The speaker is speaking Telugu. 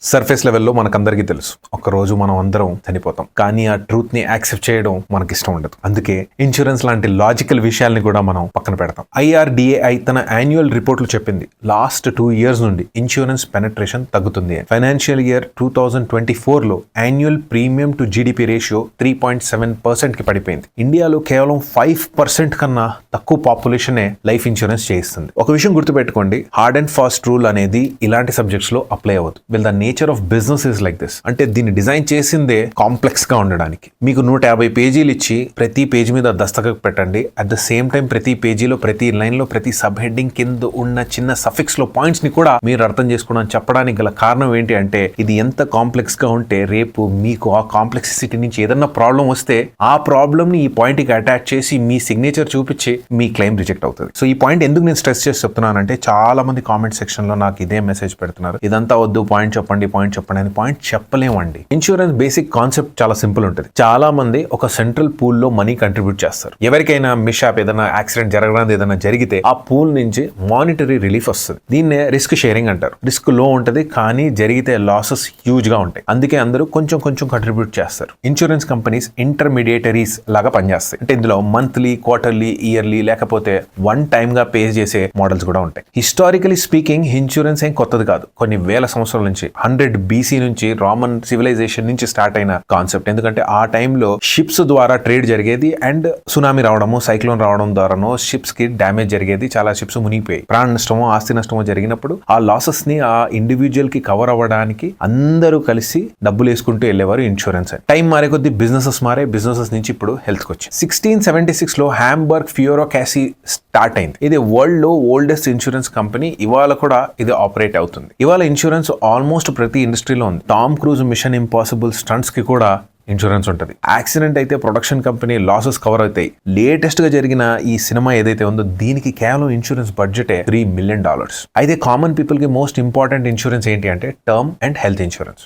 సర్ఫేస్ లెవెల్లో మనకందరికీ తెలుసు ఒక రోజు మనం అందరం చనిపోతాం, కానీ ఆ ట్రూత్ ని యాక్సెప్ట్ చేయడం మనకి ఇష్టం ఉండదు. అందుకే ఇన్సూరెన్స్ లాంటి లాజికల్ విషయాల్ని కూడా మనం పక్కన పెడతాం. IRDAI తన యాన్యువల్ రిపోర్ట్లు చెప్పింది లాస్ట్ 2 years నుండి ఇన్సూరెన్స్ పెనట్రేషన్ తగ్గుతుంది అని. ఫైనాన్షియల్ ఇయర్ 2024 లో annual premium to GDP ratio 3.7% కి పడిపోయింది. ఇండియాలో కేవలం 5% కన్నా తక్కువ పాపులేషనే లైఫ్ ఇన్సూరెన్స్ చేయిస్తుంది. ఒక విషయం గుర్తుపెట్టుకోండి, హార్డ్ అండ్ ఫాస్ట్ రూల్ అనేది ఇలాంటి సబ్జెక్ట్స్ లో అప్లై అవ్వదు. వీళ్ళ nature of business is like this. అంటే దీన్ని డిజైన్ చేసిందే కాంప్లెక్స్ గా ఉండడానికి. మీకు 150 పేజీలు ఇచ్చి ప్రతి పేజీ మీద దస్తఖత్ పెట్టండి. అట్ ద సేమ్ టైం ప్రతి పేజీలో, ప్రతి లైన్ లో, ప్రతి సబ్ హెడ్డింగ్ కింద ఉన్న చిన్న సఫిక్స్ లో పాయింట్స్ ని కూడా మీరు అర్థం చేసుకోవడానికి చెప్పడానికి గల కారణం ఏంటి అంటే, ఇది ఎంత కాంప్లెక్స్ గా ఉంటే రేపు మీకు ఆ కాంప్లెక్సిటీ నుంచి ఏదన్నా ప్రాబ్లం వస్తే ఆ ప్రాబ్లమ్ ని ఈ పాయింట్ కి అటాచ్ చేసి మీ సిగ్నేచర్ చూపించి మీ క్లెయిమ్ రిజెక్ట్ అవుతుంది. సో ఈ పాయింట్ ఎందుకు నేను స్ట్రెస్ చేసి చెప్తున్నానంటే, చాలా మంది కామెంట్ సెక్షన్ లో నాకు ఇదే మెసేజ్ పెడుతున్నారు, ఇదంతా వద్దు, పాయింట్ చెప్పండి అని. పాయింట్ చెప్పలేమండి. ఇన్సూరెన్స్ బేసిక్ కాన్సెప్ట్ చాలా సింపుల్ ఉంటుంది. చాలా మంది ఒక సెంట్రల్ పూల్ లో మనీ కంట్రిబ్యూట్ చేస్తారు. ఎవరికైనా మిస్షాప్, ఏదైనా యాక్సిడెంట్ జరగడానికి ఏదైనా జరిగితే ఆ పూల్ నుంచి మానిటరీ రిలీఫ్ వస్తుంది. దీన్నే రిస్క్ షేరింగ్ అంటారు. రిస్క్ లో ఉంటది, కానీ జరిగితే లాసెస్ హ్యూజ్ గా ఉంటాయి. అందుకే అందరూ కొంచెం కంట్రిబ్యూట్ చేస్తారు. ఇన్సూరెన్స్ కంపెనీస్ ఇంటర్మీడియేటరీస్ లాగా పనిచేస్తాయి. అంటే ఇందులో మంత్లీ, క్వార్టర్లీ, ఇయర్లీ లేకపోతే వన్ టైమ్ గా పే చేసే మోడల్స్ కూడా ఉంటాయి. హిస్టారికలీ స్పీకింగ్ ఇన్సూరెన్స్ ఏం కొత్తది కాదు. కొన్ని వేల సంవత్సరాల నుంచి 100 BC నుంచి రామన్ సివిలైజేషన్ నుంచి స్టార్ట్ అయిన కాన్సెప్ట్. ఎందుకంటే ఆ టైంలో షిప్స్ ద్వారా ట్రేడ్ జరిగేది అండ్ సునామీ రావడము, సైక్లోన్ రావడం ద్వారానో షిప్స్ కి డ్యామేజ్ జరిగేది. చాలా షిప్స్ మునిగిపోయాయి. ప్రాణ నష్టమో, ఆస్తి నష్టమో జరిగినప్పుడు ఆ లాసెస్ ని ఆ ఇండివిజువల్ కి కవర్ అవ్వడానికి అందరూ కలిసి డబ్బులు వేసుకుంటూ వెళ్ళేవారు ఇన్సూరెన్స్ అని. టైం మారే కొద్ది బిజినెసెస్ మారే. బిజినెసెస్ నుంచి ఇప్పుడు హెల్త్ కి వచ్చి 1676 లో హ్యాంబర్గ్ ఫ్యూరోకాసీ స్టార్ట్ అయింది. ఇది వరల్డ్ లో ఓల్డెస్ట్ ఇన్సూరెన్స్ కంపెనీ. ఇవాళ కూడా ఇది ఆపరేట్ అవుతుంది. ఇవాళ ఇన్సూరెన్స్ ఆల్మోస్ట్ ప్రతి ఇండస్ట్రీలో ఉంది. Tom Cruise Mission Impossible stunts కి కూడా ఇన్సూరెన్స్ ఉంటుంది. యాక్సిడెంట్ అయితే ప్రొడక్షన్ కంపెనీ లాసెస్ కవర్ అవుతాయి. లేటెస్ట్ గా జరిగిన ఈ సినిమా ఏదైతే ఉందో దీనికి కేవలం ఇన్సూరెన్స్ బడ్జెటే $3 million. అయితే కామన్ పీపుల్ కి మోస్ట్ ఇంపార్టెంట్ ఇన్సూరెన్స్ ఏంటి అంటే టర్మ్ అండ్ హెల్త్ ఇన్సూరెన్స్.